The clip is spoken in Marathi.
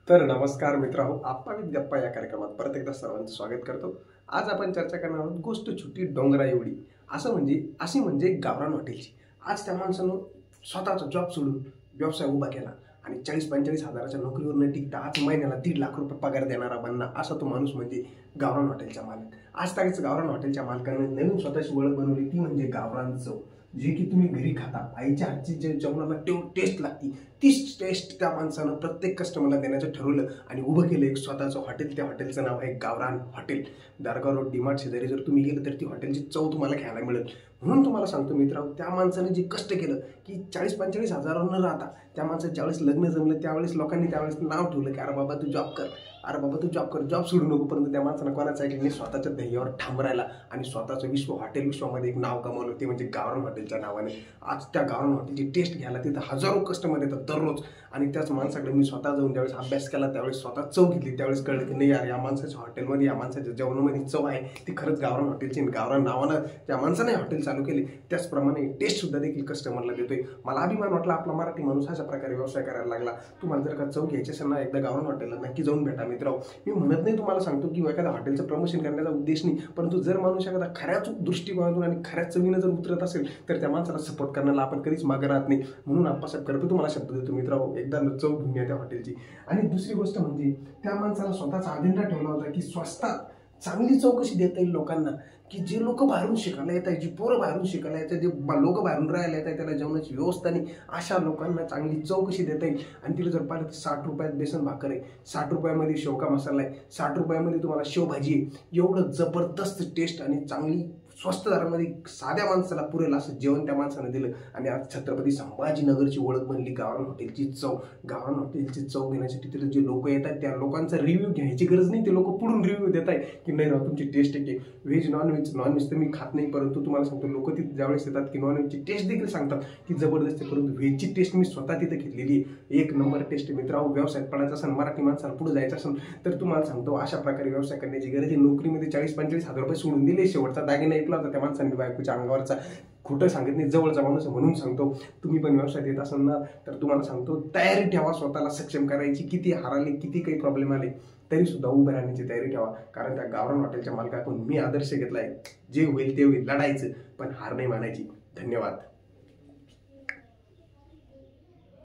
तर नमस्कार मित्रांनो, आप्पा विथ गप्पा या कार्यक्रमात परत एकदा सर्वांचं स्वागत करतो। आज आपण चर्चा करणार आहोत गोष्ट छोटी डोंगरा एवढी। अशी म्हणजे गावरान हॉटेलची। आज त्या माणसानं स्वतःचा जॉब सोडून व्यवसाय उभा केला आणि 40-45 हजाराच्या नोकरीवर न टिकता आज महिन्याला 1.5 लाख रुपये पगार देणारा बनला असा तो माणूस म्हणजे गावरान हॉटेलचा मालक। आज त्याच गावरान हॉटेलच्या मालकाने नवीन स्वतःची ओळख बनवली, ती म्हणजे गावरान चव। जे की तुम्ही घरी खाता, आईच्या हातची जे जेवणाला टेस्ट लागती, तीच टेस्ट त्या माणसानं प्रत्येक कस्टमरला देण्याचं ठरवलं आणि उभं केलं एक स्वतःचं हॉटेल। त्या हॉटेलचं नाव आहे गावरान हॉटेल। दारगाव रोड डीमार्ट शेजारी जर तुम्ही गेलं तर ती हॉटेलची चव तुम्हाला घ्यायला मिळेल। म्हणून तुम्हाला सांगतो मित्रांनो, त्या माणसाने जे कष्ट केलं की 40-45 हजारावर न राहता त्या माणसाचं ज्यावेळेस लग्न जमलं त्यावेळेस लोकांनी त्यावेळेस नाव ठेवलं की अरे बाबा तू जॉब कर, अरे बाबा तू जॉब कर, जॉब सोडू नको। परंतु त्या माणसानं कोणाचं ऐकलं नाही, स्वतःच्या ध्येयावर ठाम राहिला आणि स्वतःचं हॉटेल विश्वामध्ये एक नाव कमावलं, ते म्हणजे गावरान हॉटेलच्या नावाने। आज त्या गावरान हॉटेलची टेस्ट घ्यायला तिथं हजारो कस्टमर येतात दररोज। आणि त्याच माणसाकडे मी स्वतः जाऊन ज्यावेळेस अभ्यास केला त्यावेळेस स्वतः चव घेतली, त्यावेळेस कळलं की नाही यार, या माणसाच्या हॉटेलमध्ये, या माणसाच्या जेवणामध्ये चव आहे, ती खरंच गावरान हॉटेलची। गावरान नावानं त्या माणसाने हॉटेल चालू केली, त्याचप्रमाणे टेस्ट सुद्धा देखील कस्टमरला देतोय। मला अभिमान वाटला आपला मराठी माणूस अशा प्रकारे व्यवसाय करायला लागला। तुम्हाला जर का चव घ्यायची असेल ना, एकदा गावरान हॉटेलला नक्की जाऊन भेटा मित्रांनो। मी म्हणत नाही, तुम्हाला सांगतो की एखाद्या हॉटेलचं प्रमोशन करण्याचा उद्देश नाही, परंतु जर माणूस एखादा खऱ्याच दृष्टिकोनातून आणि खऱ्याच चवीनं जर उतरत असेल तर त्या माणसाला सपोर्ट करण्याला आपण कधीच मागे राहत नाही। म्हणून आप्पासाहेब करपे तुम्हाला शब्द देतो मित्रांनो, एकदा चव घेऊन या त्या हॉटेलची। आणि दुसरी गोष्ट म्हणजे त्या माणसाला स्वतःचा अजेंडा ठेवला होता की स्वस्तात चांगली चव कशी देता येईल लोकांना, की जे लोक बाहेरून शिकायला येत आहेत, जी पोरं बाहेरून शिकायला येतात, जे लोक बाहेरून राहायला येत आहेत, त्याला जेवणाची व्यवस्था नाही, अशा लोकांना चांगली चव कशी देता येईल। आणि तिला जर पाहिलं तर 60 रुपयात बेसन भाकर आहे, 60 रुपयामध्ये शेवका मसाला आहे, 60 रुपयामध्ये तुम्हाला शेवभाजी आहे। एवढं जबरदस्त टेस्ट आणि चांगली स्वस्त दरामध्ये साध्या माणसाला पुरेल असं जेवण त्या माणसानं दिलं। आणि आज छत्रपती संभाजीनगरची ओळख बनली गावरान हॉटेलची चव। गावरान हॉटेलची चव घेण्यासाठी तिथे जे लोक येतात त्या लोकांचा रिव्ह्यू घ्यायची गरज नाही, ते लोक पुढून रिव्ह्यू देत आहे की नाही राव तुमची टेस्ट आहे। व्हेज नॉनव्हेज तर मी खात नाही, परंतु तुम्हाला सांगतो लोक तिथे ज्यावेळेस येतात की नॉनव्हेजची टेस्ट देखील सांगतात की जबरदस्त आहे, परंतु व्हेजची टेस्ट मी स्वतः तिथे घेतलेली आहे, एक नंबर टेस्ट आहे मित्रांनो। व्यवसायात पडायचा असेल, मराठी माणसाला पुढे जायचं असेल तर तुम्हाला सांगतो अशा प्रकारे व्यवसाय करण्याची गरज आहे। नोकरीमध्ये 40-45 हजार रुपये सोडून दिले, शेवटचा दागिना ऐकला होता त्या माणसाने बायकोच्या अंगावरचा, खोटं सांगत नाही, जवळचा माणूस म्हणून सांगतो। तुम्ही पण व्यवसायात येत असाल ना तर तुम्हाला सांगतो तयारी ठेवा स्वतःला सक्षम करायची। किती हाराले, किती काही प्रॉब्लेम आले तरी सुद्धा उभं राहण्याची तयारी ठेवा, कारण त्या गावरान हॉटेलच्या मालकाकडून मी आदर्श घेतलाय, जे होईल ते होईल, लढायचं पण हार नाही मानायची। धन्यवाद।